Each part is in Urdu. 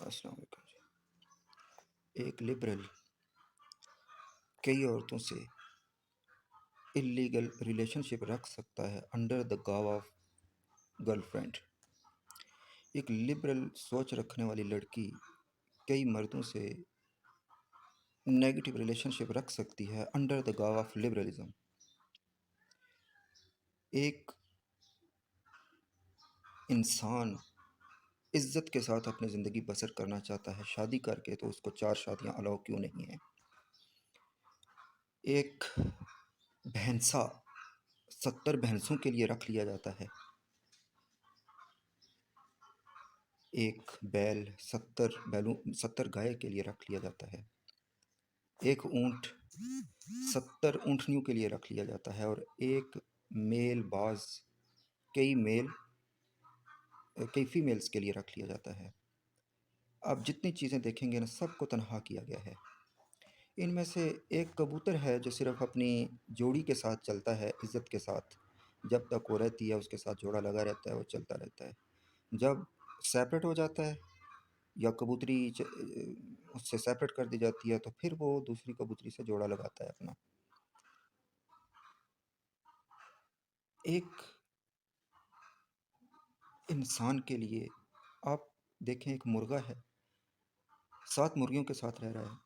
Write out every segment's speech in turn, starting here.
السلام علیکم جی۔ ایک لبرل کئی عورتوں سے اللیگل ریلیشن شپ رکھ سکتا ہے انڈر دا گاو آف گرل فرینڈ۔ ایک لبرل سوچ رکھنے والی لڑکی کئی مردوں سے نیگیٹو ریلیشن شپ رکھ سکتی ہے انڈر دا گاو آف لبرلزم۔ ایک انسان عزت کے ساتھ اپنی زندگی بسر کرنا چاہتا ہے شادی کر کے، تو اس کو 4 شادیاں الاؤ کیوں نہیں ہیں؟ ایک بھینسا 70 بھینسوں کے لیے رکھ لیا جاتا ہے، ایک بیل 70 گائے کے لیے رکھ لیا جاتا ہے، ایک اونٹ 70 اونٹنیوں کے لیے رکھ لیا جاتا ہے، اور ایک میل باز کئی فیمیلز کے لیے رکھ لیا جاتا ہے۔ آپ جتنی چیزیں دیکھیں گے نا، سب کو تنہا کیا گیا ہے۔ ان میں سے ایک کبوتر ہے جو صرف اپنی جوڑی کے ساتھ چلتا ہے، عزت کے ساتھ، جب تک وہ رہتی ہے اس کے ساتھ جوڑا لگا رہتا ہے، وہ چلتا رہتا ہے۔ جب سیپریٹ ہو جاتا ہے یا کبوتری اس سے سیپریٹ کر دی جاتی ہے، تو پھر وہ دوسری کبوتری سے جوڑا لگاتا ہے اپنا۔ ایک انسان کے لیے آپ دیکھیں، ایک مرغا ہے، 7 مرغیوں کے ساتھ رہ رہا ہے،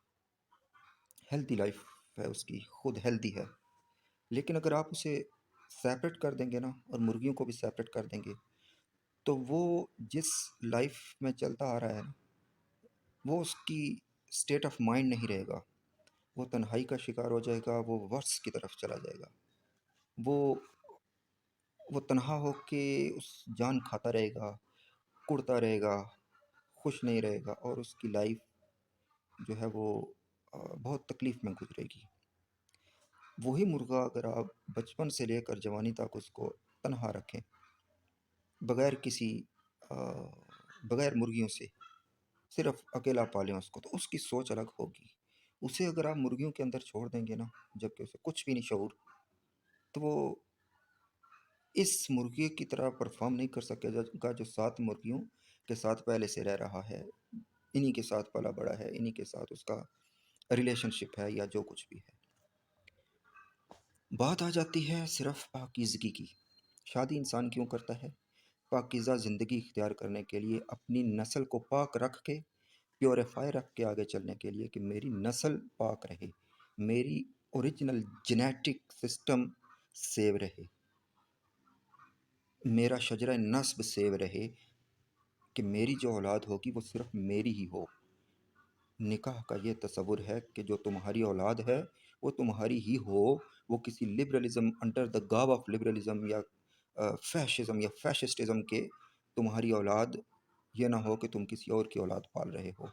ہیلدی لائف ہے اس کی، خود ہیلدی ہے، لیکن اگر آپ اسے سیپریٹ کر دیں گے نا، اور مرغیوں کو بھی سیپریٹ کر دیں گے، تو وہ جس لائف میں چلتا آ رہا ہے نا، وہ اس کی اسٹیٹ آف مائنڈ نہیں رہے گا، وہ تنہائی کا شکار ہو جائے گا، وہ ورس کی طرف چلا جائے گا، وہ تنہا ہو کے اس جان کھاتا رہے گا، کڑتا رہے گا، خوش نہیں رہے گا، اور اس کی لائف جو ہے وہ بہت تکلیف میں گزرے گی۔ وہی مرغا اگر آپ بچپن سے لے کر جوانی تک اس کو تنہا رکھیں، بغیر مرغیوں سے، صرف اکیلا پالیں اس کو، تو اس کی سوچ الگ ہوگی۔ اسے اگر آپ مرغیوں کے اندر چھوڑ دیں گے نا، جبکہ اسے کچھ بھی نہیں شعور، تو وہ اس مرغی کی طرح پرفارم نہیں کر سکے گا جو 7 مرغیوں کے ساتھ پہلے سے رہ رہا ہے، انہی کے ساتھ پلا بڑا ہے، انہی کے ساتھ اس کا ریلیشن شپ ہے، یا جو کچھ بھی ہے۔ بات آ جاتی ہے صرف پاکیزگی کی۔ شادی انسان کیوں کرتا ہے؟ پاکیزہ زندگی اختیار کرنے کے لیے، اپنی نسل کو پاک رکھ کے، پیوریفائی رکھ کے آگے چلنے کے لیے، کہ میری نسل پاک رہے، میری اوریجنل جینیٹک سسٹم سیو رہے، میرا شجرہ نسب سیو رہے، کہ میری جو اولاد ہوگی وہ صرف میری ہی ہو۔ نکاح کا یہ تصور ہے کہ جو تمہاری اولاد ہے وہ تمہاری ہی ہو، وہ کسی لبرلزم، انڈر دا گاو آف لبرلزم یا فیشزم یا فیشسٹزم کے تمہاری اولاد یہ نہ ہو کہ تم کسی اور کی اولاد پال رہے ہو۔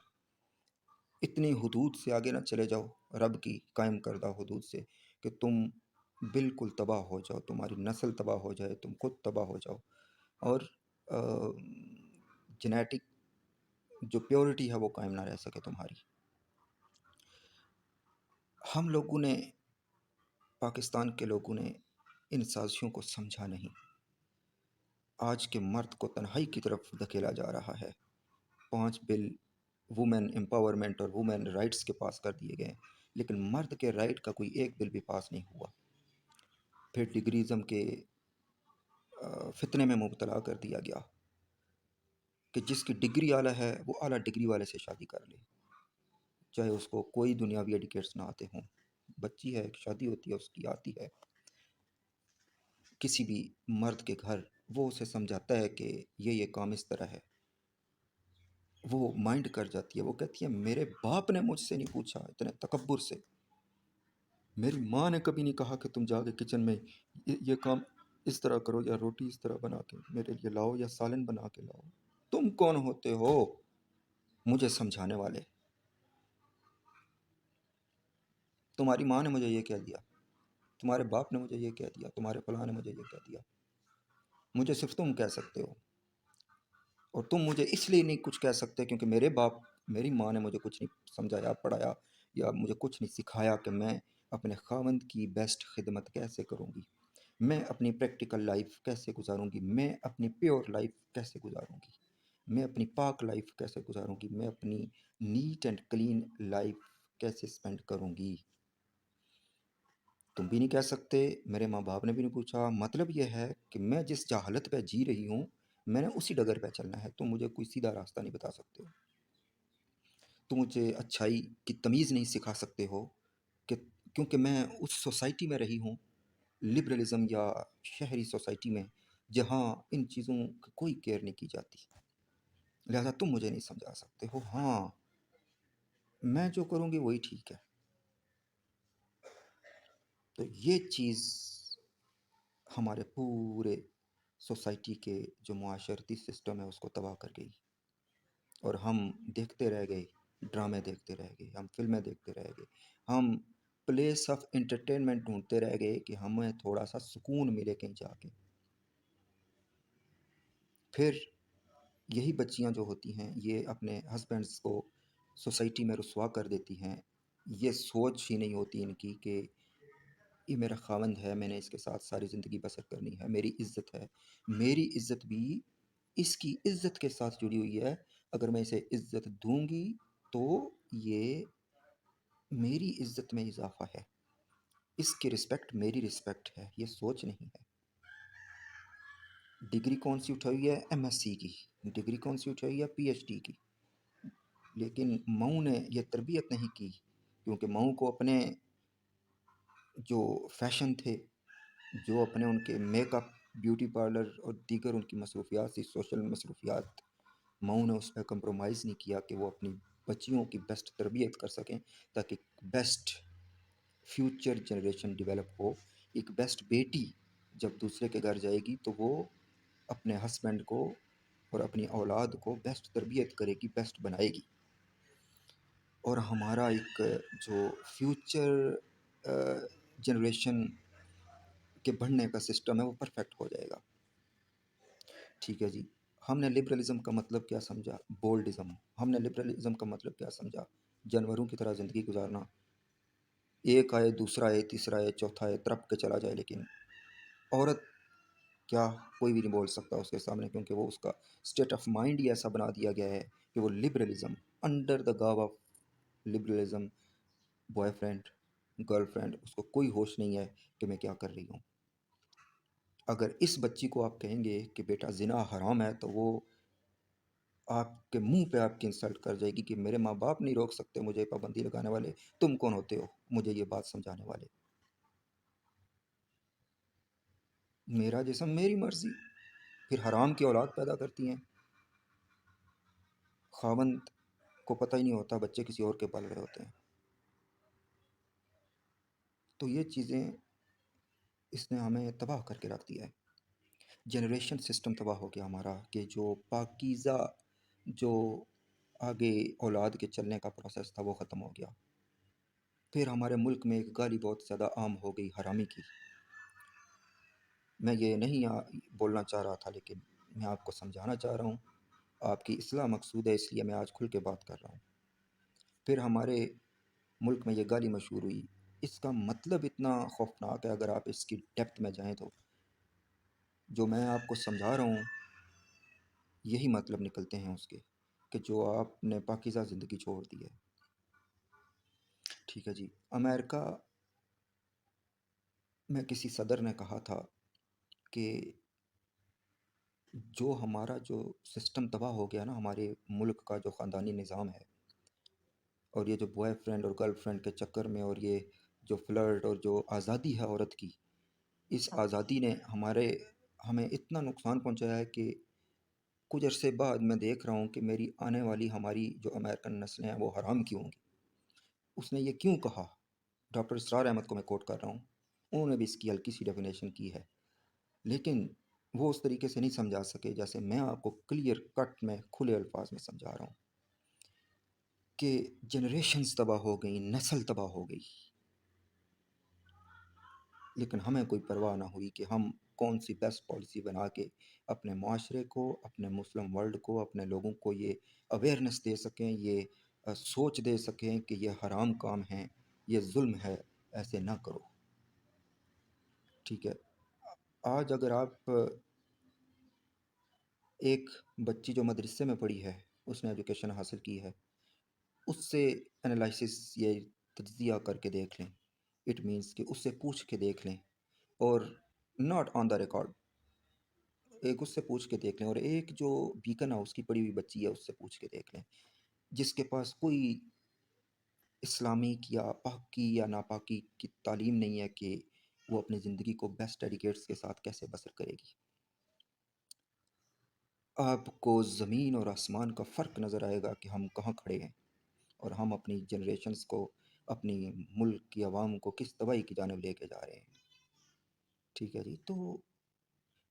اتنی حدود سے آگے نہ چلے جاؤ، رب کی قائم کردہ حدود سے، کہ تم بالکل تباہ ہو جاؤ، تمہاری نسل تباہ ہو جائے، تم خود تباہ ہو جاؤ، اور جینیٹک جو پیورٹی ہے وہ قائم نہ رہ سکے تمہاری۔ ہم لوگوں نے، پاکستان کے لوگوں نے ان سازشوں کو سمجھا نہیں۔ آج کے مرد کو تنہائی کی طرف دھکیلا جا رہا ہے۔ 5 بل وومن امپاورمنٹ اور وومن رائٹس کے پاس کر دیے گئے، لیکن مرد کے رائٹ کا کوئی ایک بل بھی پاس نہیں ہوا۔ پھر ڈگریزم کے فتنے میں مبتلا کر دیا گیا کہ جس کی ڈگری اعلیٰ ہے وہ اعلیٰ ڈگری والے سے شادی کر لے، چاہے اس کو کوئی دنیاوی ایڈیکیٹس نہ آتے ہوں۔ بچی ہے، ایک شادی ہوتی ہے، اس کی آتی ہے کسی بھی مرد کے گھر، وہ اسے سمجھاتا ہے کہ یہ کام اس طرح ہے، وہ مائنڈ کر جاتی ہے، وہ کہتی ہے میرے باپ نے مجھ سے نہیں پوچھا، اتنے تکبر سے، میری ماں نے کبھی نہیں کہا کہ تم جا کے کچن میں یہ کام اس طرح کرو، یا روٹی اس طرح بنا کے میرے لیے لاؤ، یا سالن بنا کے لاؤ۔ تم کون ہوتے ہو مجھے سمجھانے والے؟ تمہاری ماں نے مجھے یہ کہہ دیا، تمہارے باپ نے مجھے یہ کہہ دیا، تمہارے فلاں نے مجھے یہ کہہ دیا، مجھے صرف تم کہہ سکتے ہو، اور تم مجھے اس لیے نہیں کچھ کہہ سکتے کیونکہ میرے باپ، میری ماں نے مجھے کچھ نہیں سمجھایا پڑھایا، یا مجھے کچھ نہیں سکھایا کہ میں اپنے خاوند کی بیسٹ خدمت کیسے کروں گی، میں اپنی پریکٹیکل لائف کیسے گزاروں گی، میں اپنی پیور لائف کیسے گزاروں گی۔ میں اپنی پاک لائف کیسے گزاروں گی، میں اپنی نیٹ اینڈ کلین لائف کیسے اسپینڈ کروں گی؟ تم بھی نہیں کہہ سکتے، میرے ماں باپ نے بھی نہیں پوچھا۔ مطلب یہ ہے کہ میں جس جہالت پہ جی رہی ہوں میں نے اسی ڈگر پہ چلنا ہے، تم مجھے کوئی سیدھا راستہ نہیں بتا سکتے ہو، تم مجھے اچھائی کی تمیز نہیں سکھا سکتے ہو، کہ کیونکہ میں اس سوسائٹی میں رہی ہوں، لبرلزم یا شہری سوسائٹی میں، جہاں ان چیزوں کی کوئی کیئر نہیں کی جاتی، لہذا تم مجھے نہیں سمجھا سکتے ہو۔ ہاں، میں جو کروں گی وہی ٹھیک ہے۔ تو یہ چیز ہمارے پورے سوسائٹی کے جو معاشرتی سسٹم ہے اس کو تباہ کر گئی، اور ہم دیکھتے رہ گئے، ڈرامے دیکھتے رہ گئے، ہم فلمیں دیکھتے رہ گئے، ہم پلیس آف انٹرٹینمنٹ ڈھونڈتے رہ گئے کہ ہمیں تھوڑا سا سکون ملے کہیں جا کے۔ پھر یہی بچیاں جو ہوتی ہیں یہ اپنے ہسبینڈس کو سوسائٹی میں رسوا کر دیتی ہیں، یہ سوچ ہی نہیں ہوتی ان کی کہ یہ میرا خاوند ہے، میں نے اس کے ساتھ ساری زندگی بسر کرنی ہے، میری عزت ہے، میری عزت بھی اس کی عزت کے ساتھ جڑی ہوئی ہے، اگر میں اسے عزت دوں گی تو یہ میری عزت میں اضافہ ہے، اس کی رسپیکٹ میری رسپیکٹ ہے، یہ سوچ نہیں ہے۔ ڈگری کون سی اٹھائی ہے؟ ایم ایس سی کی۔ ڈگری کون سی اٹھائی ہے؟ پی ایچ ڈی کی۔ لیکن مئو نے یہ تربیت نہیں کی، کیونکہ مئو کو اپنے جو فیشن تھے، جو اپنے ان کے میک اپ، بیوٹی پارلر اور دیگر ان کی مصروفیات تھی، سوشل مصروفیات، مئو نے اس پہ کمپرومائز نہیں کیا کہ وہ اپنی بچیوں کی بیسٹ تربیت کر سکیں تاکہ بیسٹ فیوچر جنریشن ڈیولپ ہو۔ ایک بیسٹ بیٹی جب دوسرے کے گھر جائے گی تو وہ اپنے ہسبینڈ کو اور اپنی اولاد کو بیسٹ تربیت کرے گی، بیسٹ بنائے گی، اور ہمارا ایک جو فیوچر جنریشن کے بڑھنے کا سسٹم ہے وہ پرفیکٹ ہو جائے گا۔ ٹھیک ہے جی، ہم نے لبرلزم کا مطلب کیا سمجھا؟ بولڈزم۔ ہم نے لبرلزم کا مطلب کیا سمجھا؟ جانوروں کی طرح زندگی گزارنا، ایک آئے، دوسرا آئے، تیسرا آئے، چوتھا آئے، ترپ کے چلا جائے، لیکن عورت کیا کوئی بھی نہیں بول سکتا اس کے سامنے، کیونکہ وہ اس کا اسٹیٹ آف مائنڈ ہی ایسا بنا دیا گیا ہے کہ وہ لبرلزم، انڈر دا گاو of liberalism, boy friend, girl friend, اس کو کوئی ہوش نہیں ہے کہ میں کیا کر رہی ہوں۔ اگر اس بچی کو آپ کہیں گے کہ بیٹا زنا حرام ہے تو وہ آپ کے منہ پہ آپ کی انسلٹ کر جائے گی کہ میرے ماں باپ نہیں روک سکتے مجھے پابندی لگانے والے، تم کون ہوتے ہو مجھے یہ بات سمجھانے والے؟ میرا جسم میری مرضی، پھر حرام کی اولاد پیدا کرتی ہیں، خاوند کو پتہ ہی نہیں ہوتا بچے کسی اور کے پال رہے ہوتے ہیں۔ تو یہ چیزیں اس نے ہمیں تباہ کر کے رکھ دیا ہے، جنریشن سسٹم تباہ ہو گیا ہمارا، کہ جو پاکیزہ جو آگے اولاد کے چلنے کا پروسیس تھا وہ ختم ہو گیا۔ پھر ہمارے ملک میں ایک گالی بہت زیادہ عام ہو گئی، حرامی کی۔ میں یہ نہیں بولنا چاہ رہا تھا، لیکن میں آپ کو سمجھانا چاہ رہا ہوں، آپ کی اصلاح مقصود ہے، اس لیے میں آج کھل کے بات کر رہا ہوں۔ پھر ہمارے ملک میں یہ گالی مشہور ہوئی، اس کا مطلب اتنا خوفناک ہے، اگر آپ اس کی ڈیپتھ میں جائیں تو جو میں آپ کو سمجھا رہا ہوں یہی مطلب نکلتے ہیں اس کے، کہ جو آپ نے پاکیزہ زندگی چھوڑ دی ہے۔ ٹھیک ہے جی، امریکہ میں کسی صدر نے کہا تھا کہ جو ہمارا جو سسٹم تباہ ہو گیا نا، ہمارے ملک کا جو خاندانی نظام ہے، اور یہ جو بوائے فرینڈ اور گرل فرینڈ کے چکر میں، اور یہ جو فلرٹ اور جو آزادی ہے عورت کی، اس آزادی نے ہمیں اتنا نقصان پہنچایا ہے کہ کچھ عرصے بعد میں دیکھ رہا ہوں کہ میری آنے والی ہماری جو امریکن نسلیں ہیں وہ حرام کی ہوں گی۔ اس نے یہ کیوں کہا؟ ڈاکٹر اسرار احمد کو میں کوٹ کر رہا ہوں، انہوں نے بھی اس کی ہلکی سی ڈیفینیشن کی ہے، لیکن وہ اس طریقے سے نہیں سمجھا سکے جیسے میں آپ کو کلیئر کٹ میں کھلے الفاظ میں سمجھا رہا ہوں، کہ جنریشنز تباہ ہو گئی، نسل تباہ ہو گئی، لیکن ہمیں کوئی پرواہ نہ ہوئی کہ ہم کون سی بیسٹ پالیسی بنا کے اپنے معاشرے کو، اپنے مسلم ورلڈ کو، اپنے لوگوں کو یہ اویئرنیس دے سکیں، یہ سوچ دے سکیں کہ یہ حرام کام ہے، یہ ظلم ہے، ایسے نہ کرو۔ ٹھیک ہے، آج اگر آپ ایک بچی جو مدرسے میں پڑھی ہے، اس نے ایجوکیشن حاصل کی ہے، اس سے انالائسس یا تجزیہ کر کے دیکھ لیں. اٹ مینس کہ اس سے پوچھ کے دیکھ لیں، اور ناٹ آن دا ریکارڈ. ایک اس سے پوچھ کے دیکھ لیں، اور ایک جو بیکن ہاؤس کی پڑھی ہوئی بچی ہے اس سے پوچھ کے دیکھ لیں، جس کے پاس کوئی اسلامک یا پاکی یا ناپاکی کی تعلیم نہیں ہے کہ وہ اپنی زندگی کو بیسٹ ایڈیکیٹس کے ساتھ کیسے بسر کرے گی. آپ کو زمین اور آسمان کا فرق نظر آئے گا کہ ہم کہاں کھڑے ہیں، اور ہم اپنی جنریشنز کو، اپنی ملک کی عوام کو کس تباہی کی جانب لے کے جا رہے ہیں. ٹھیک ہے جی. تو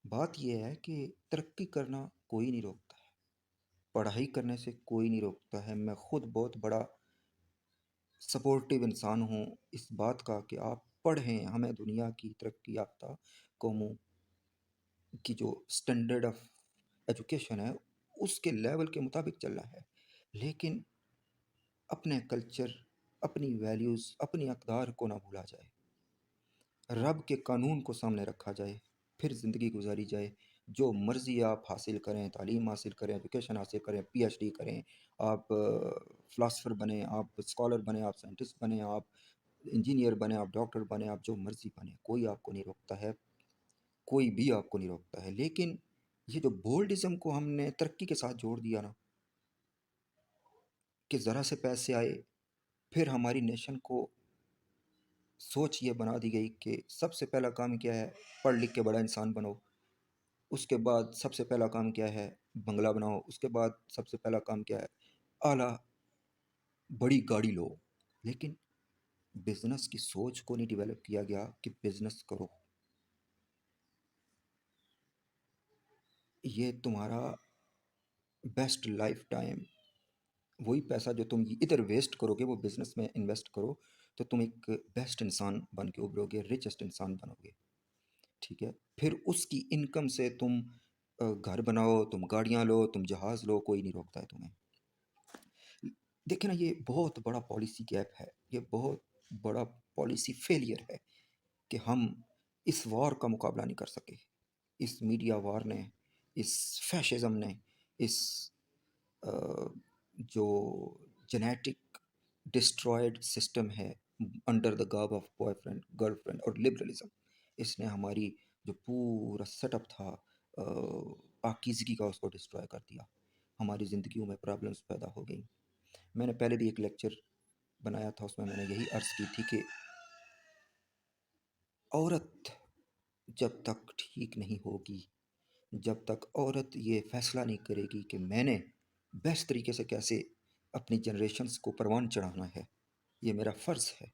بات یہ ہے کہ ترقی کرنا کوئی نہیں روکتا ہے، پڑھائی کرنے سے کوئی نہیں روکتا ہے. میں خود بہت بڑا سپورٹیو انسان ہوں اس بات کا کہ آپ پڑھیں. ہمیں دنیا کی ترقی یافتہ قوموں کی جو سٹینڈرڈ آف ایجوکیشن ہے اس کے لیول کے مطابق چل رہا ہے، لیکن اپنے کلچر، اپنی ویلیوز، اپنی اقدار کو نہ بھولا جائے. رب کے قانون کو سامنے رکھا جائے، پھر زندگی گزاری جائے. جو مرضی آپ حاصل کریں، تعلیم حاصل کریں، ایجوکیشن حاصل کریں، پی ایچ ڈی کریں، آپ فلاسفر بنیں، آپ اسکالر بنیں، آپ سائنٹسٹ بنیں، آپ انجینئر بنیں، آپ ڈاکٹر بنیں، آپ جو مرضی بنیں، کوئی آپ کو نہیں روکتا ہے، کوئی بھی آپ کو نہیں روکتا ہے. لیکن یہ جو بولڈزم کو ہم نے ترقی کے ساتھ جوڑ دیا نا، کہ ذرا سے پیسے آئے، پھر ہماری نیشن کو سوچ یہ بنا دی گئی کہ سب سے پہلا کام کیا ہے، پڑھ لکھ کے بڑا انسان بنو. اس کے بعد سب سے پہلا کام کیا ہے، بنگلہ بناؤ. اس کے بعد سب سے پہلا کام کیا ہے، اعلیٰ بڑی گاڑی لو. لیکن بزنس کی سوچ کو نہیں ڈیولپ کیا گیا کہ بزنس کرو. یہ تمہارا بیسٹ لائف ٹائم، وہی پیسہ جو تم ادھر ویسٹ کرو گے وہ بزنس میں انویسٹ کرو، تو تم ایک بیسٹ انسان بن کے ابھرو گے، ریچسٹ انسان بنو گے. ٹھیک ہے. پھر اس کی انکم سے تم گھر بناؤ، تم گاڑیاں لو، تم جہاز لو، کوئی نہیں روکتا ہے تمہیں. دیکھیں نا، یہ بہت بڑا پالیسی گیپ ہے، یہ بہت بڑا پالیسی فیلئر ہے کہ ہم اس وار کا مقابلہ نہیں کر سکے. اس میڈیا وار نے، اس فیشزم نے، اس جو جنیٹک ڈسٹرائڈ سسٹم ہے under the garb of boy friend, girl friend اور لبرلزم، اس نے ہماری جو پورا سیٹ اپ تھا پاکیزگی کا، اس کو ڈسٹرائے کر دیا. ہماری زندگیوں میں پرابلمس پیدا ہو گئیں. میں نے پہلے بھی ایک لیکچر بنایا تھا، اس میں میں نے یہی عرض کی تھی کہ عورت جب تک ٹھیک نہیں ہوگی، جب تک عورت یہ فیصلہ نہیں کرے گی کہ میں نے بیسٹ طریقے سے کیسے اپنی جنریشنز کو پروان چڑھانا ہے، یہ میرا فرض ہے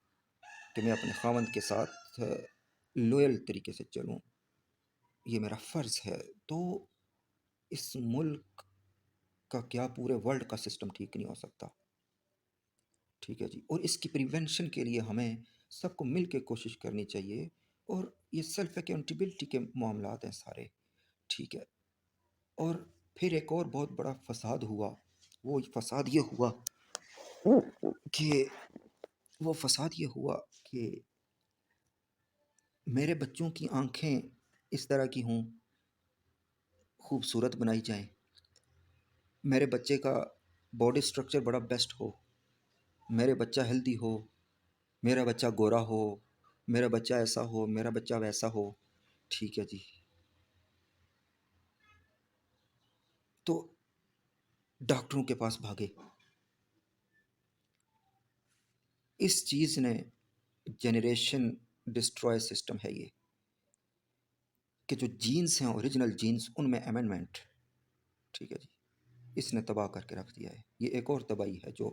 کہ میں اپنے خاوند کے ساتھ لوئل طریقے سے چلوں، یہ میرا فرض ہے. تو اس ملک کا کیا پورے ورلڈ کا سسٹم ٹھیک نہیں ہو سکتا. ٹھیک ہے جی. اور اس کی پریونشن کے لیے ہمیں سب کو مل کے کوشش کرنی چاہیے. اور یہ سیلف اکاؤنٹیبلٹی کے معاملات ہیں سارے. ٹھیک ہے. اور پھر ایک اور بہت بڑا فساد ہوا. وہ فساد یہ ہوا کہ میرے بچوں کی آنکھیں اس طرح کی ہوں، خوبصورت بنائی جائیں، میرے بچے کا باڈی سٹرکچر بڑا بیسٹ ہو، میرے بچہ ہیلدی ہو، میرا بچہ گورا ہو، میرا بچہ ایسا ہو، میرا بچہ ویسا ہو. ٹھیک ہے جی. تو ڈاکٹروں کے پاس بھاگے. اس چیز نے جنریشن ڈسٹروائے سسٹم ہے یہ، کہ جو جینز ہیں اوریجنل جینز، ان میں امینڈمنٹ. ٹھیک ہے جی. اس نے تباہ کر کے رکھ دیا ہے. یہ ایک اور تباہی ہے جو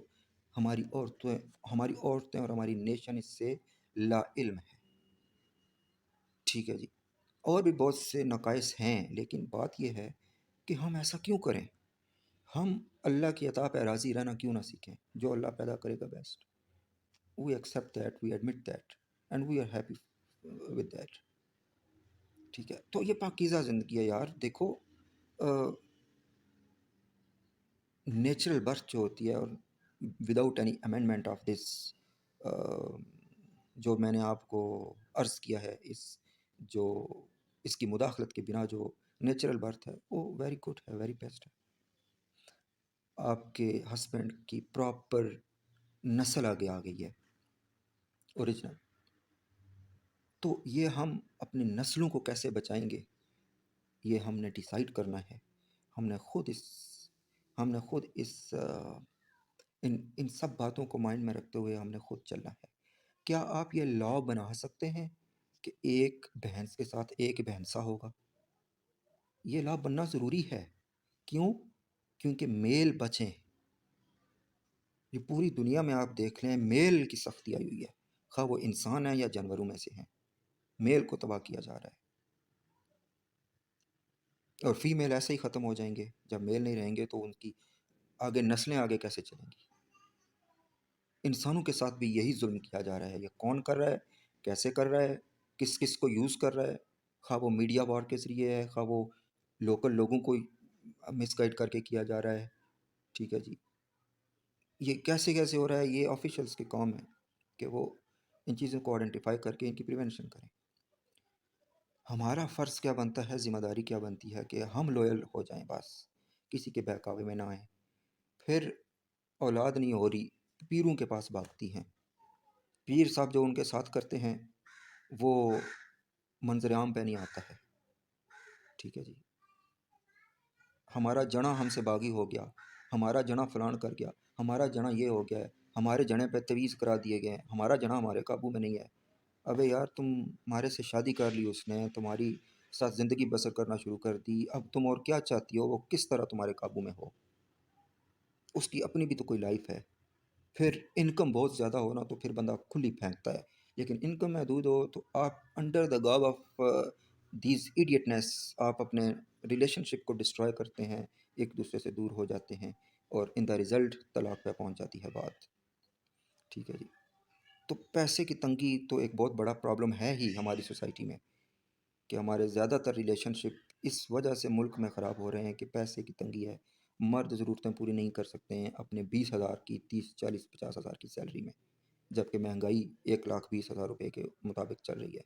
ہماری عورتیں اور ہماری نیشن اس سے لا علم ہے. ٹھیک ہے جی. اور بھی بہت سے نقائص ہیں، لیکن بات یہ ہے کہ ہم ایسا کیوں کریں؟ ہم اللہ کی عطا پہ راضی رہنا کیوں نہ سیکھیں؟ جو اللہ پیدا کرے گا best. We accept that, we admit that, and we are happy with that. ٹھیک ہے. تو یہ پاکیزہ زندگی ہے یار. دیکھو، نیچرل برتھ جو ہوتی ہے، اور without any amendment of this, جو میں نے آپ کو عرض کیا ہے، اس کی مداخلت کے بنا جو نیچرل برتھ ہے وہ ویری گڈ ہے، ویری بیسٹ ہے. آپ کے ہسبینڈ کی پراپر نسل آگے آ گئی ہے، اوریجنل. تو یہ ہم اپنی نسلوں کو کیسے بچائیں گے، یہ ہم نے ڈیسائیڈ کرنا ہے. ہم نے خود اس ان سب باتوں کو مائنڈ میں رکھتے ہوئے ہم نے خود چلنا ہے. کیا آپ یہ لا بنا سکتے ہیں کہ ایک بھینس کے ساتھ ایک بھینسا ہوگا؟ یہ لا بننا ضروری ہے. کیوں؟ کیونکہ میل بچیں. یہ پوری دنیا میں آپ دیکھ لیں میل کی سختی آئی ہوئی ہے، خواہ وہ انسان ہے یا جانوروں میں سے ہیں، میل کو تباہ کیا جا رہا ہے. اور فیمیل ایسے ہی ختم ہو جائیں گے. جب میل نہیں رہیں گے تو ان کی آگے نسلیں آگے کیسے چلیں گی؟ انسانوں کے ساتھ بھی یہی ظلم کیا جا رہا ہے. یہ کون کر رہا ہے، کیسے کر رہا ہے، کس کس کو یوز کر رہا ہے، خواہ وہ میڈیا وار کے ذریعے ہے، خواہ وہ لوکل لوگوں کو مس گائڈ کر کے کیا جا رہا ہے. ٹھیک ہے جی، یہ کیسے کیسے ہو رہا ہے، یہ آفیشلس کے کام ہے کہ وہ ان چیزوں کو آئیڈینٹیفائی کر کے ان کی پریونشن کریں. ہمارا فرض کیا بنتا ہے، ذمہ داری کیا بنتی ہے کہ ہم لوئل ہو جائیں، بس کسی کے بہکاوے میں نہ آئیں. پھر اولاد نہیں ہو رہی، پیروں کے پاس بھاگتی ہیں. پیر صاحب جو ان کے ساتھ کرتے ہیں وہ منظر عام پہ نہیں آتا ہے. ٹھیک ہے جی، ہمارا جنا ہم سے باغی ہو گیا، ہمارا جنا فلان کر گیا، ہمارا جنا یہ ہو گیا ہے، ہمارے جنے پہ تویز کرا دیے گئے ہیں، ہمارا جنا ہمارے قابو میں نہیں ہے. ابے یار تم ہمارے سے شادی کر لی، اس نے تمہاری ساتھ زندگی بسر کرنا شروع کر دی، اب تم اور کیا چاہتی ہو، وہ کس طرح تمہارے قابو میں ہو؟ اس کی اپنی بھی تو کوئی لائف ہے. پھر انکم بہت زیادہ ہونا تو پھر بندہ کھلی پھینکتا ہے، لیکن انکم محدود ہو تو آپ انڈر دا گاب آف دیز ایڈیٹنیس آپ اپنے ریلیشن شپ کو ڈسٹرائے کرتے ہیں، ایک دوسرے سے دور ہو جاتے ہیں، اور ان دا ریزلٹ طلاق پہ پہنچ جاتی ہے بات. ٹھیک ہے جی. تو پیسے کی تنگی تو ایک بہت بڑا پرابلم ہے ہی ہماری سوسائٹی میں، کہ ہمارے زیادہ تر ریلیشن شپ اس وجہ سے ملک میں خراب ہو رہے ہیں کہ پیسے کی تنگی ہے. مرد ضرورتیں پوری نہیں کر سکتے ہیں اپنے 20,000 کی، 30 40 50 ہزار کی سیلری میں، جبکہ مہنگائی 1,20,000 روپے کے مطابق چل رہی ہے.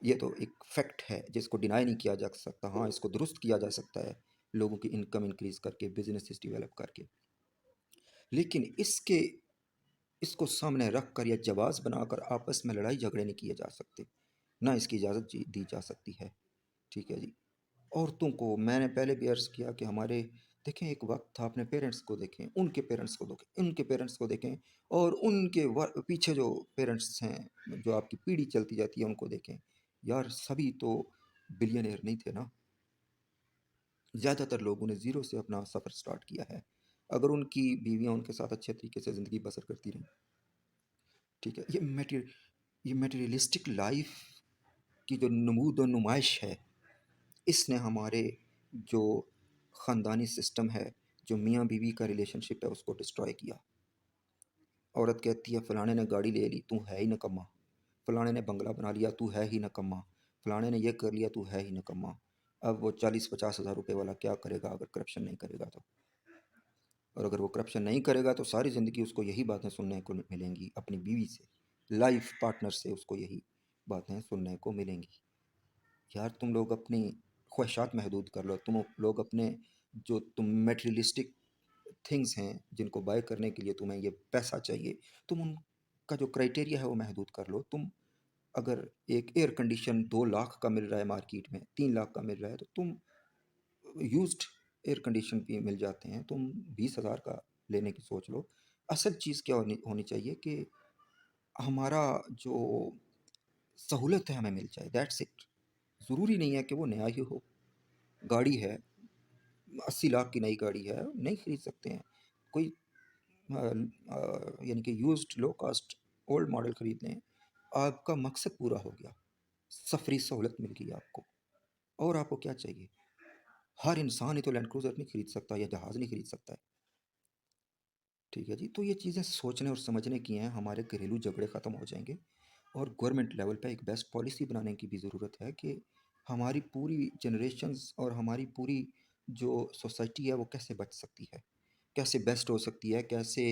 یہ تو ایک فیکٹ ہے جس کو ڈینائی نہیں کیا جا سکتا. ہاں اس کو درست کیا جا سکتا ہے لوگوں کی انکم انکریز کر کے، بزنسز ڈیولپ کر کے، لیکن اس کو سامنے رکھ کر یا جواز بنا کر آپس میں لڑائی جھگڑے نہیں کیے جا سکتے، نہ اس کی اجازت دی جا سکتی ہے. ٹھیک ہے جی. عورتوں کو میں نے پہلے بھی عرض کیا کہ ہمارے دیکھیں ایک وقت تھا، اپنے پیرنٹس کو دیکھیں، ان کے پیرنٹس کو دیکھیں، ان کے پیرنٹس کو دیکھیں، اور ان کے پیچھے جو پیرنٹس ہیں، جو آپ کی پیڑھی چلتی جاتی ہے، ان کو دیکھیں. یار سبھی تو بلینئر نہیں تھے نا. زیادہ تر لوگوں نے زیرو سے اپنا سفر سٹارٹ کیا ہے. اگر ان کی بیویاں ان کے ساتھ اچھے طریقے سے زندگی بسر کرتی رہیں. ٹھیک ہے. یہ میٹیریلسٹک لائف کی جو نمود و نمائش ہے، اس نے ہمارے جو خاندانی سسٹم ہے، جو میاں بیوی کا ریلیشن شپ ہے، اس کو ڈسٹرائے کیا. عورت کہتی ہے فلانے نے گاڑی لے لی، تو ہے ہی نکما. فلانے نے بنگلہ بنا لیا، تو ہے ہی نکما. فلانے نے یہ کر لیا، تو ہے ہی نکما. اب وہ 40 50 ہزار روپے والا کیا کرے گا اگر کرپشن نہیں کرے گا تو؟ اور اگر وہ کرپشن نہیں کرے گا تو ساری زندگی اس کو یہی باتیں سننے کو ملیں گی اپنی بیوی سے، لائف پارٹنر سے اس کو یہی باتیں سننے کو ملیں گی. یار تم لوگ اپنی خواہشات محدود کر لو. تم لوگ اپنے جو میٹریلسٹک تھنگس ہیں جن کو بائی کرنے کے لیے تمہیں یہ پیسہ چاہیے، تم ان کا جو کرائٹیریا ہے وہ محدود کر لو. تم اگر ایک ایئر کنڈیشن 2 لاکھ کا مل رہا ہے مارکیٹ میں، 3 لاکھ کا مل رہا ہے، تو تم یوزڈ ایئر کنڈیشن بھی مل جاتے ہیں، تم 20,000 کا لینے کی سوچ لو. اصل چیز کیا ہونی چاہیے کہ ہمارا جو سہولت ہے ہمیں مل جائے، دیٹس اٹ. ضروری نہیں ہے کہ وہ نیا ہی ہو. گاڑی ہے 80 لاکھ کی، نئی گاڑی ہے، نہیں خرید سکتے ہیں. کوئی یعنی کہ used low cost old model خرید لیں، آپ کا مقصد پورا ہو گیا، سفری سہولت مل گئی آپ کو. اور آپ کو کیا چاہیے؟ ہر انسان ہی تو لینڈ کروزر نہیں خرید سکتا یا جہاز نہیں خرید سکتا ہے. ٹھیک ہے جی. تو یہ چیزیں سوچنے اور سمجھنے کی ہیں. ہمارے گھریلو جھگڑے ختم ہو جائیں گے، اور گورنمنٹ لیول پہ ایک بیسٹ پالیسی بنانے کی بھی ضرورت ہے کہ ہماری پوری جنریشنز اور ہماری پوری جو سوسائٹی ہے وہ کیسے بچ سکتی ہے، کیسے بیسٹ ہو سکتی ہے، کیسے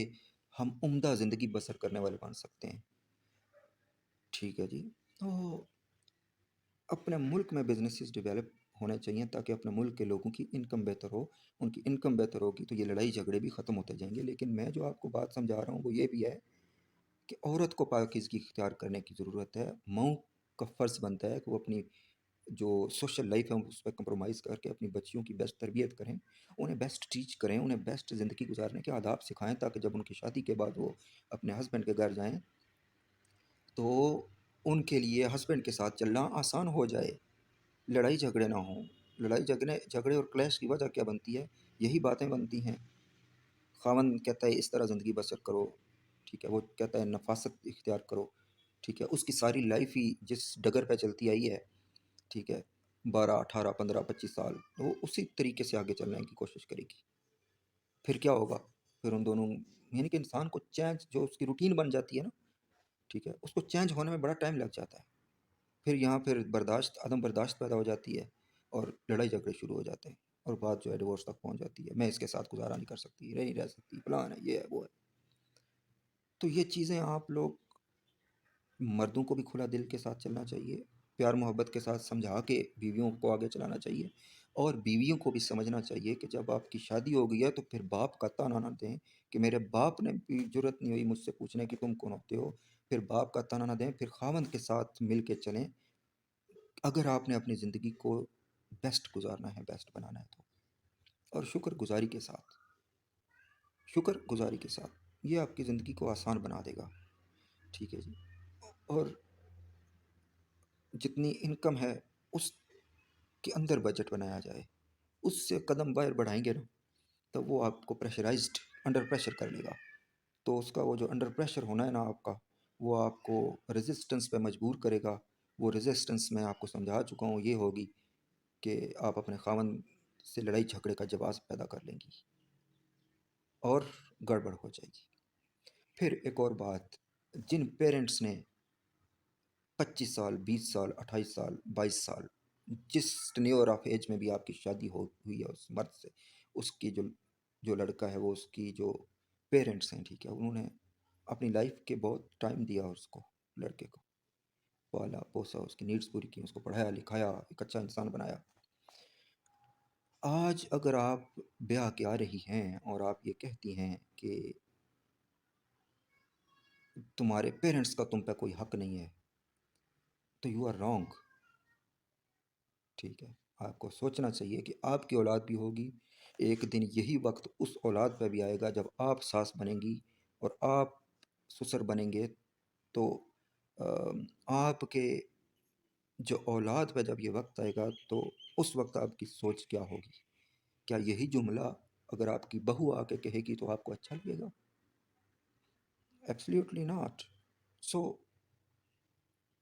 ہم عمدہ زندگی بسر کرنے والے بن سکتے ہیں. ٹھیک ہے جی. تو اپنے ملک میں بزنسز ڈیولپ ہونے چاہیے تاکہ اپنے ملک کے لوگوں کی انکم بہتر ہو. ان کی انکم بہتر ہوگی تو یہ لڑائی جھگڑے بھی ختم ہوتے جائیں گے. لیکن میں جو آپ کو بات سمجھا رہا ہوں وہ یہ بھی ہے کہ عورت کو پاکیزگی اختیار کرنے کی ضرورت ہے. ماؤں کا فرض بنتا ہے کہ وہ اپنی جو سوشل لائف ہے اس پہ کمپرومائز کر کے اپنی بچیوں کی بیسٹ تربیت کریں، انہیں بیسٹ ٹیچ کریں، انہیں بیسٹ زندگی گزارنے کے آداب سکھائیں تاکہ جب ان کی شادی کے بعد وہ اپنے ہسبینڈ کے گھر جائیں تو ان کے لیے ہسبینڈ کے ساتھ چلنا آسان ہو جائے، لڑائی جھگڑے نہ ہوں. لڑائی جھگڑے اور کلیش کی وجہ کیا بنتی ہے؟ یہی باتیں بنتی ہیں. خاوند کہتا ہے اس طرح زندگی بسر کرو، ٹھیک ہے، وہ کہتا ہے نفاست اختیار کرو، ٹھیک ہے، اس کی ساری لائف ہی جس ڈگر پہ چلتی آئی ہے، ٹھیک ہے، 12 18 15 25 سال، تو وہ اسی طریقے سے آگے چلنے کی کوشش کرے گی. پھر کیا ہوگا؟ پھر ان دونوں یعنی کہ انسان کو چینج جو اس کی روٹین بن جاتی ہے نا، ٹھیک ہے، اس کو چینج ہونے میں بڑا ٹائم لگ جاتا ہے. پھر برداشت عدم برداشت پیدا ہو جاتی ہے اور لڑائی جھگڑے شروع ہو جاتے ہیں اور بات جو ہے ڈیورس تک پہنچ جاتی ہے. میں اس کے ساتھ گزارا نہیں کر سکتی، نہیں رہ سکتی، پلان ہے، یہ ہے وہ ہے. تو یہ چیزیں آپ لوگ مردوں کو بھی کھلا دل کے ساتھ چلنا چاہیے، پیار محبت کے ساتھ سمجھا کے بیویوں کو آگے چلانا چاہیے. اور بیویوں کو بھی سمجھنا چاہیے کہ جب آپ کی شادی ہو گئی ہے تو پھر باپ کا تانا نہ دیں کہ میرے باپ نے بھی جرت نہیں ہوئی مجھ سے پوچھنے کہ تم کون ہوتے ہو. پھر باپ کا تانا نہ دیں، پھر خاوند کے ساتھ مل کے چلیں اگر آپ نے اپنی زندگی کو بیسٹ گزارنا ہے، بیسٹ بنانا ہے تو. اور شکر گزاری کے ساتھ یہ آپ کی زندگی کو آسان بنا دے گا. ٹھیک ہے جی. اور جتنی انکم ہے اس کے اندر بجٹ بنایا جائے، اس سے قدم باہر بڑھائیں گے نا تو وہ آپ کو پریشرائزڈ انڈر پریشر کر لے گا. تو اس کا وہ جو انڈر پریشر ہونا ہے نا آپ کا، وہ آپ کو ریزسٹنس پہ مجبور کرے گا. وہ ریزسٹنس میں آپ کو سمجھا چکا ہوں یہ ہوگی کہ آپ اپنے خاوند سے لڑائی جھگڑے کا جواز پیدا کر لیں گی اور گڑبڑ ہو جائے گی. پھر ایک اور بات، جن پیرنٹس نے 25 سال 20 سال 28 سال 22 سال جس ٹینیور آف ایج میں بھی آپ کی شادی ہوئی ہے اس مرد سے، اس کی جو لڑکا ہے وہ اس کی جو پیرنٹس ہیں، ٹھیک ہے، انہوں نے اپنی لائف کے بہت ٹائم دیا اس کو، لڑکے کو پالا پوسا، اس کی نیڈس پوری کی، اس کو پڑھایا لکھایا، ایک اچھا انسان بنایا. آج اگر آپ بیاہ کے آ رہی ہیں اور آپ یہ کہتی ہیں کہ تمہارے پیرنٹس کا تم پہ کوئی حق نہیں ہے تو یو آر رانگ. ٹھیک ہے، آپ کو سوچنا چاہیے کہ آپ کی اولاد بھی ہوگی، ایک دن یہی وقت اس اولاد پہ بھی آئے گا جب آپ ساس بنیں گی اور آپ سسر بنیں گے. تو آپ کے جو اولاد پہ جب یہ وقت آئے گا تو اس وقت آپ کی سوچ کیا ہوگی؟ کیا یہی جملہ اگر آپ کی بہو آ کے کہے گی تو آپ کو اچھا لگے گا؟ Absolutely not. So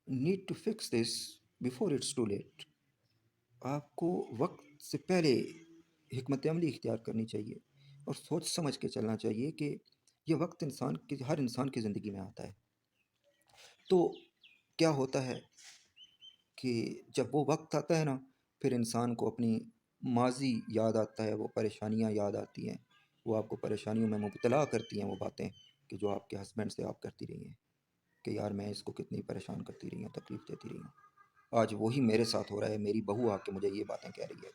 need to fix this before it's too late. آپ کو وقت سے پہلے حکمت عملی اختیار کرنی چاہیے اور سوچ سمجھ کے چلنا چاہیے کہ یہ وقت ہر انسان کی زندگی میں آتا ہے. تو کیا ہوتا ہے کہ جب وہ وقت آتا ہے نا، پھر انسان کو اپنی ماضی یاد آتا ہے، وہ پریشانیاں یاد آتی ہیں، وہ آپ کو پریشانیوں میں مبتلا کرتی ہیں وہ باتیں کہ جو آپ کے ہسبینڈ سے آپ کرتی رہی ہیں کہ یار میں اس کو کتنی پریشان کرتی رہی ہوں، تکلیف دیتی رہی ہوں، آج وہی میرے ساتھ ہو رہا ہے، میری بہو آ کے مجھے یہ باتیں کہہ رہی ہے.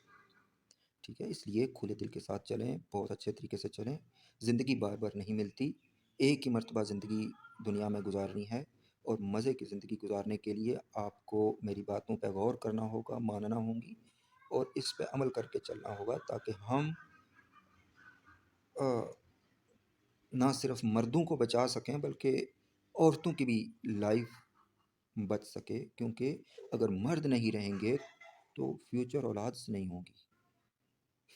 ٹھیک ہے، اس لیے کھلے دل کے ساتھ چلیں، بہت اچھے طریقے سے چلیں. زندگی بار بار نہیں ملتی، ایک ہی مرتبہ زندگی دنیا میں گزارنی ہے اور مزے کی زندگی گزارنے کے لیے آپ کو میری باتوں پہ غور کرنا ہوگا، ماننا ہوں گی اور اس پہ عمل کر کے چلنا ہوگا تاکہ ہم نہ صرف مردوں کو بچا سکیں بلکہ عورتوں کی بھی لائف بچ سکے. کیونکہ اگر مرد نہیں رہیں گے تو فیوچر اولاد سے نہیں ہوں گی،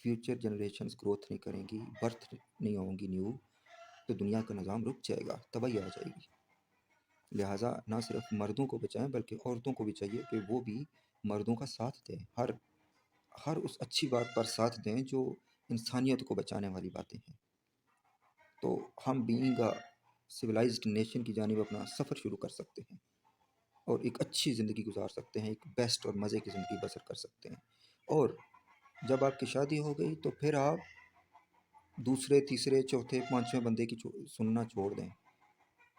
فیوچر جنریشنز گروتھ نہیں کریں گی، برتھ نہیں ہوں گی نیو، تو دنیا کا نظام رک جائے گا، تباہی آ جائے گی. لہٰذا نہ صرف مردوں کو بچائیں بلکہ عورتوں کو بھی چاہیے کہ وہ بھی مردوں کا ساتھ دیں، ہر اس اچھی بات پر ساتھ دیں جو انسانیت کو بچانے والی باتیں ہیں. تو ہم بینگ اے سویلائزڈ نیشن کی جانب اپنا سفر شروع کر سکتے ہیں اور ایک اچھی زندگی گزار سکتے ہیں، ایک بیسٹ اور مزے کی زندگی بسر کر سکتے ہیں. اور جب آپ کی شادی ہو گئی تو پھر آپ دوسرے تیسرے چوتھے پانچویں بندے کی سننا چھوڑ دیں.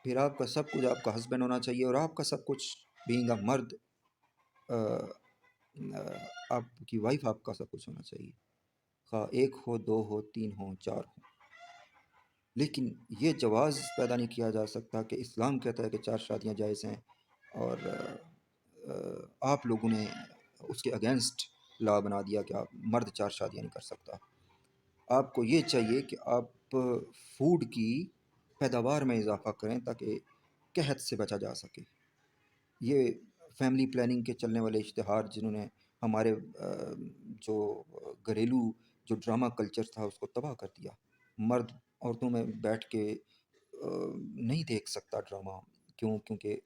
پھر آپ کا سب کچھ آپ کا ہسبینڈ ہونا چاہیے اور آپ کا سب کچھ بینگ اے مرد آپ کی وائف آپ کا سب کچھ ہونا چاہیے، خواہ ایک ہو، دو ہو، تین ہو، چار ہو، لیکن یہ جواز پیدا نہیں کیا جا سکتا کہ اسلام کہتا ہے کہ چار شادیاں جائز ہیں، اور آپ لوگوں نے اس کے اگینسٹ لا بنا دیا کہ آپ مرد چار شادیاں نہیں کر سکتا۔ آپ کو یہ چاہیے کہ آپ فوڈ کی پیداوار میں اضافہ کریں تاکہ قحط سے بچا جا سکے۔ یہ فیملی پلاننگ کے چلنے والے اشتہار جنہوں نے ہمارے جو گھریلو جو ڈرامہ کلچر تھا اس کو تباہ کر دیا۔ مرد عورتوں میں بیٹھ کے نہیں دیکھ سکتا ڈرامہ، کیونکہ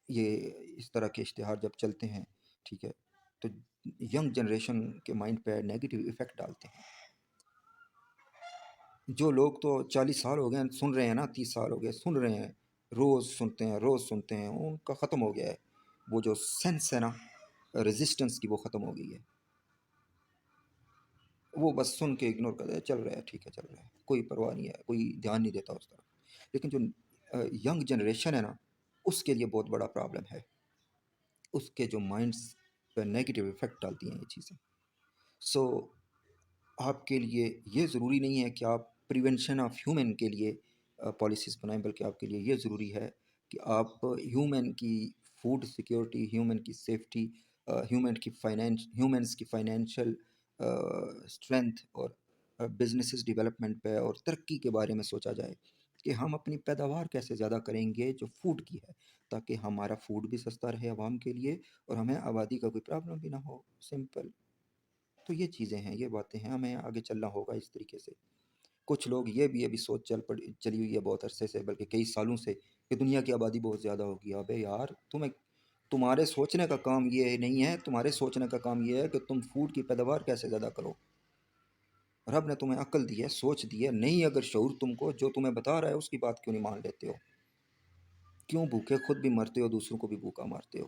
یہ اس طرح کے اشتہار جب چلتے ہیں، ٹھیک ہے، تو ینگ جنریشن کے مائنڈ پہ نیگیٹو ایفیکٹ ڈالتے ہیں۔ جو لوگ تو 40 سال ہو گئے ہیں سن رہے ہیں نا، 30 سال ہو گئے سن رہے ہیں، روز سنتے ہیں، ان کا ختم ہو گیا ہے وہ جو سینس ہے نا ریزسٹنس کی، وہ ختم ہو گئی ہے۔ وہ بس سن کے اگنور کر دے، چل رہا ہے، ٹھیک ہے چل رہا ہے، کوئی پرواہ نہیں ہے، کوئی دھیان نہیں دیتا اس طرف۔ لیکن جو ینگ جنریشن ہے نا، اس کے لیے بہت بڑا پرابلم ہے، اس کے جو مائنڈس پہ نیگیٹو افیکٹ ڈالتی ہیں یہ چیزیں۔ سو آپ کے لیے یہ ضروری نہیں ہے کہ آپ پریونشن آف ہیومن کے لیے پالیسیز بنائیں، بلکہ آپ کے لیے یہ ضروری ہے کہ آپ ہیومن کی فوڈ سیکیورٹی، ہیومن کی سیفٹی، ہیومنس کی فائنینشیل اسٹرینتھ اور بزنسز ڈیولپمنٹ پہ اور ترقی کے بارے میں سوچا جائے کہ ہم اپنی پیداوار کیسے زیادہ کریں گے جو فوڈ کی ہے، تاکہ ہمارا فوڈ بھی سستا رہے عوام کے لیے اور ہمیں آبادی کا کوئی پرابلم بھی نہ ہو۔ سمپل۔ تو یہ چیزیں ہیں، یہ باتیں ہیں، ہمیں آگے چلنا ہوگا اس طریقے سے۔ کچھ لوگ یہ بھی ابھی سوچ چلی ہوئی ہے بہت عرصے سے، بلکہ کئی سالوں سے، کہ دنیا کی آبادی بہت زیادہ ہوگی۔ ابے یار، تمہارے سوچنے کا کام یہ نہیں ہے، تمہارے سوچنے کا کام یہ ہے کہ تم فوڈ کی پیداوار کیسے زیادہ کرو۔ رب نے تمہیں عقل دی ہے، سوچ دی ہے، نہیں اگر شعور تم کو، جو تمہیں بتا رہا ہے اس کی بات کیوں نہیں مان لیتے ہو؟ کیوں بھوکے خود بھی مرتے ہو، دوسروں کو بھی بھوکا مارتے ہو؟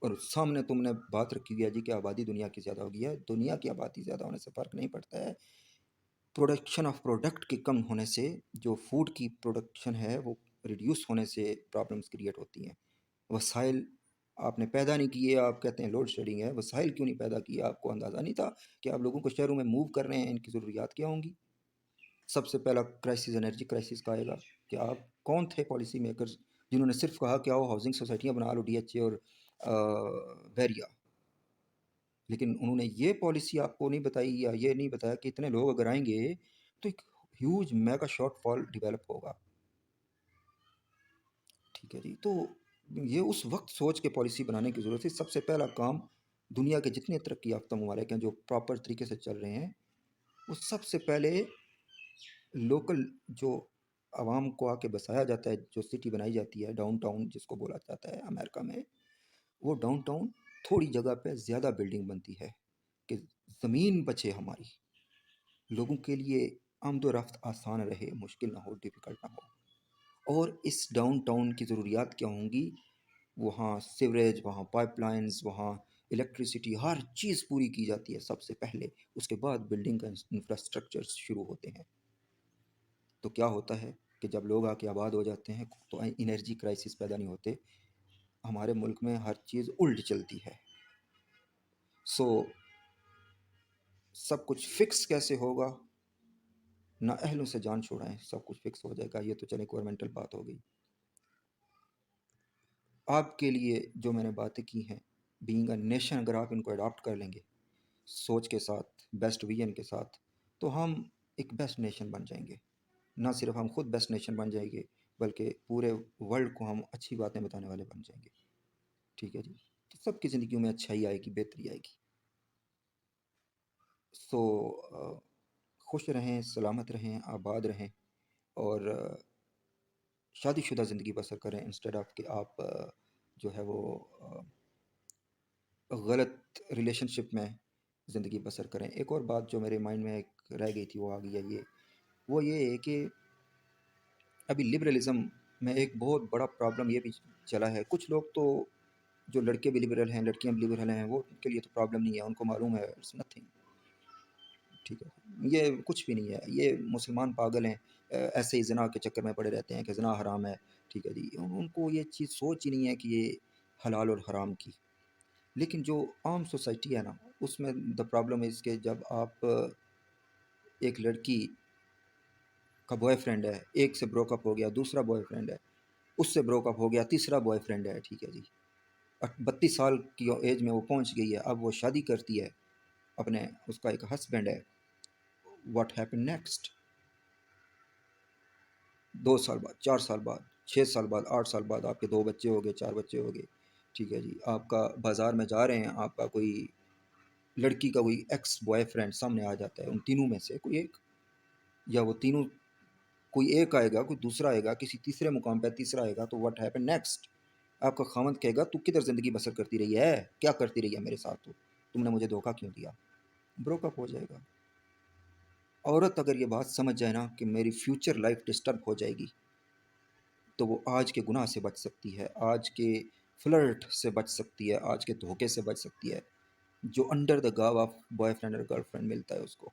اور سامنے تم نے بات رکھی ہوئی ہے جی کہ آبادی دنیا کی زیادہ ہوگی ہے۔ دنیا کی آبادی زیادہ ہونے سے فرق نہیں پڑتا ہے، پروڈکشن آف پروڈکٹ کے کم ہونے سے، جو فوڈ کی پروڈکشن ہے وہ ریڈیوس ہونے سے پرابلمس کریٹ ہوتی ہیں۔ وسائل آپ نے پیدا نہیں کیے، آپ کہتے ہیں لوڈ شیڈنگ ہے، وسائل کیوں نہیں پیدا کیے؟ آپ کو اندازہ نہیں تھا کہ آپ لوگوں کو شہروں میں موو کر رہے ہیں، ان کی ضروریات کیا ہوں گی؟ سب سے پہلا کرائسس انرجی کرائسس کا آئے گا کہ آپ کون تھے پالیسی میکرز جنہوں نے صرف کہا کہ آؤ ہاؤسنگ سوسائٹیاں بنا لو، ڈی ایچ اے اور ویریا، لیکن انہوں نے یہ پالیسی آپ کو نہیں بتائی، یا یہ نہیں بتایا کہ اتنے لوگ اگر آئیں گے تو ایک ہیوج میگا شارٹ فال ڈیولپ ہوگا۔ ٹھیک ہے جی، تو یہ اس وقت سوچ کے پالیسی بنانے کی ضرورت ہے۔ سب سے پہلا کام دنیا کے جتنے ترقی یافتہ ممالک ہیں جو پراپر طریقے سے چل رہے ہیں، وہ سب سے پہلے لوکل جو عوام کو آ کے بسایا جاتا ہے، جو سٹی بنائی جاتی ہے ڈاؤن ٹاؤن جس کو بولا جاتا ہے امریکہ میں، وہ ڈاؤن ٹاؤن تھوڑی جگہ پہ زیادہ بلڈنگ بنتی ہے کہ زمین بچے ہماری، لوگوں کے لیے آمد و رفت آسان رہے، مشکل نہ ہو، ڈیفیکلٹ نہ ہو۔ اور اس ڈاؤن ٹاؤن کی ضروریات کیا ہوں گی؟ وہاں سیوریج، وہاں پائپ لائنز، وہاں الیکٹریسٹی، ہر چیز پوری کی جاتی ہے سب سے پہلے، اس کے بعد بلڈنگ کا انفراسٹرکچر شروع ہوتے ہیں۔ تو کیا ہوتا ہے کہ جب لوگ آ کے آباد ہو جاتے ہیں تو انرجی کرائسس پیدا نہیں ہوتے۔ ہمارے ملک میں ہر چیز الٹ چلتی ہے۔ سو سب کچھ فکس کیسے ہوگا؟ نہ اہلوں سے جان چھوڑائیں، سب کچھ فکس ہو جائے گا۔ یہ تو چلے گورنمنٹل بات ہو گئی۔ آپ کے لیے جو میں نے باتیں کی ہیں، بینگ اے نیشن، اگر آپ ان کو اڈاپٹ کر لیں گے سوچ کے ساتھ، بیسٹ ویژن کے ساتھ، تو ہم ایک بیسٹ نیشن بن جائیں گے۔ نہ صرف ہم خود بیسٹ نیشن بن جائیں گے، بلکہ پورے ورلڈ کو ہم اچھی باتیں بتانے والے بن جائیں گے۔ ٹھیک ہے جی، تو سب کی زندگیوں میں اچھائی آئے گی، بہتری آئے گی۔ سو خوش رہیں، سلامت رہیں، آباد رہیں، اور شادی شدہ زندگی بسر کریں، انسٹیڈ آف کہ آپ جو ہے وہ غلط ریلیشن شپ میں زندگی بسر کریں۔ ایک اور بات جو میرے مائنڈ میں ایک رہ گئی تھی، وہ آ گئی ہے، وہ یہ ہے کہ ابھی لبرلزم میں ایک بہت بڑا پرابلم یہ بھی چلا ہے۔ کچھ لوگ تو جو لڑکے بھی لبرل ہیں، لڑکیاں بھی لبرل ہیں، وہ ان کے لیے تو پرابلم نہیں ہے، ان کو معلوم ہے اٹس نتھنگ۔ ٹھیک ہے، یہ کچھ بھی نہیں ہے، یہ مسلمان پاگل ہیں، ایسے ہی زنا کے چکر میں پڑے رہتے ہیں کہ زنا حرام ہے۔ ٹھیک ہے جی، ان کو یہ چیز سوچ ہی نہیں ہے کہ یہ حلال اور حرام کی۔ لیکن جو عام سوسائٹی ہے نا، اس میں دا پرابلم از کہ جب آپ ایک لڑکی کا بوائے فرینڈ ہے، ایک سے بروک اپ ہو گیا، دوسرا بوائے فرینڈ ہے، اس سے بروک اپ ہو گیا، تیسرا بوائے فرینڈ ہے، ٹھیک ہے جی، 32 سال کی ایج میں وہ پہنچ گئی ہے، اب وہ شادی کرتی ہے، اپنے اس کا ایک ہسبینڈ ہے، واٹ ہیپن نیکسٹ؟ 2 سال بعد، 4 سال بعد، 6 سال بعد، 8 سال بعد آپ کے 2 بچے ہو گئے، 4 بچے ہو گئے، ٹھیک ہے جی، آپ کا بازار میں جا رہے ہیں، آپ کا کوئی لڑکی کا کوئی ایکس بوائے فرینڈ سامنے آ جاتا ہے، ان تینوں میں سے کوئی ایک، یا وہ تینوں کوئی ایک آئے گا، کوئی دوسرا آئے گا، کسی تیسرے مقام پہ تیسرا آئے گا، تو واٹ ہیپن نیکسٹ؟ آپ کا خاوند کہے گا تو کدھر زندگی بسر کرتی رہی ہے، کیا کرتی رہی ہے میرے ساتھ، تو تم نے مجھے دھوکہ کیوں دیا؟ بروک اپ ہو جائے گا۔ عورت اگر یہ بات سمجھ جائے نا کہ میری فیوچر لائف ڈسٹرب ہو جائے گی، تو وہ آج کے گناہ سے بچ سکتی ہے، آج کے فلرٹ سے بچ سکتی ہے، آج کے دھوکے سے بچ سکتی ہے، جو انڈر دا گاو آف بوائے فرینڈ اور گرل فرینڈ ملتا ہے اس کو،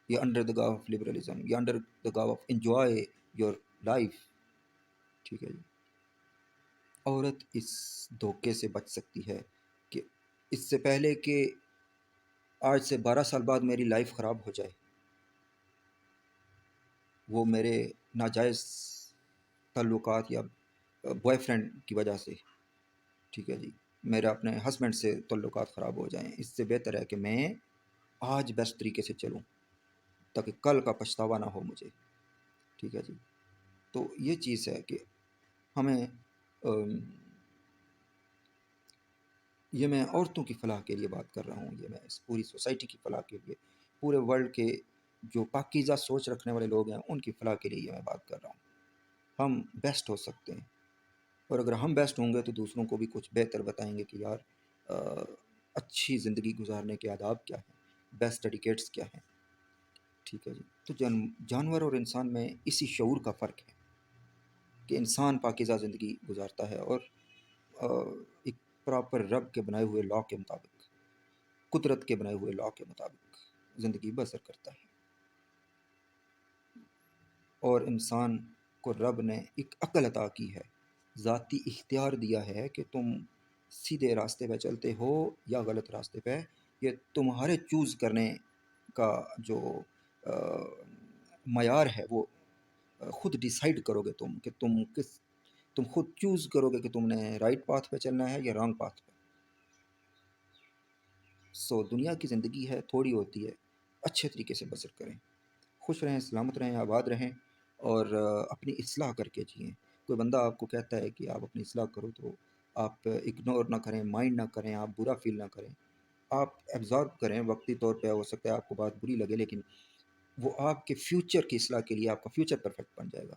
یا انڈر دا گاو آف لبرلزم، یا انڈر دا گاو آف انجوائے یور لائف، ٹھیک ہے جی۔ عورت اس دھوکے سے بچ سکتی ہے کہ اس سے پہلے کہ آج سے 12 سال بعد میری لائف خراب ہو جائے، وہ میرے ناجائز تعلقات یا بوائے فرینڈ کی وجہ سے، ٹھیک ہے جی، میرے اپنے ہسبینڈ سے تعلقات خراب ہو جائیں، اس سے بہتر ہے کہ میں آج بیسٹ طریقے سے چلوں تاکہ کل کا پچھتاوا نہ ہو مجھے، ٹھیک ہے جی۔ تو یہ چیز ہے کہ ہمیں یہ میں عورتوں کی فلاح کے لیے بات کر رہا ہوں، یہ میں اس پوری سوسائٹی کی فلاح کے لیے، پورے ورلڈ کے جو پاکیزہ سوچ رکھنے والے لوگ ہیں ان کی فلاح کے لیے یہ میں بات کر رہا ہوں۔ ہم بیسٹ ہو سکتے ہیں، اور اگر ہم بیسٹ ہوں گے تو دوسروں کو بھی کچھ بہتر بتائیں گے کہ یار اچھی زندگی گزارنے کے آداب کیا ہیں، بیسٹ ایڈیکیٹس کیا ہیں، ٹھیک ہے جی۔ تو جانور اور انسان میں اسی شعور کا فرق ہے کہ انسان پاکیزہ زندگی گزارتا ہے اور ایک پراپر رب کے بنائے ہوئے لا کے مطابق، قدرت کے بنائے ہوئے لا کے مطابق زندگی بسر کرتا ہے، اور انسان کو رب نے ایک عقل عطا کی ہے، ذاتی اختیار دیا ہے کہ تم سیدھے راستے پہ چلتے ہو یا غلط راستے پہ، یہ تمہارے چوز کرنے کا جو معیار ہے وہ خود ڈیسائیڈ کرو گے تم، کہ تم خود چوز کرو گے کہ تم نے رائٹ پاتھ پہ چلنا ہے یا رانگ پاتھ پہ۔ سو دنیا کی زندگی ہے، تھوڑی ہوتی ہے، اچھے طریقے سے بسر کریں، خوش رہیں، سلامت رہیں، آباد رہیں، اور اپنی اصلاح کر کے جئیں۔ کوئی بندہ آپ کو کہتا ہے کہ آپ اپنی اصلاح کرو تو آپ اگنور نہ کریں، مائنڈ نہ کریں، آپ برا فیل نہ کریں، آپ ایبزارب کریں، وقتی طور پہ ہو سکتا ہے آپ کو بات بری لگے، لیکن وہ آپ کے فیوچر کی اصلاح کے لیے، آپ کا فیوچر پرفیکٹ بن جائے گا۔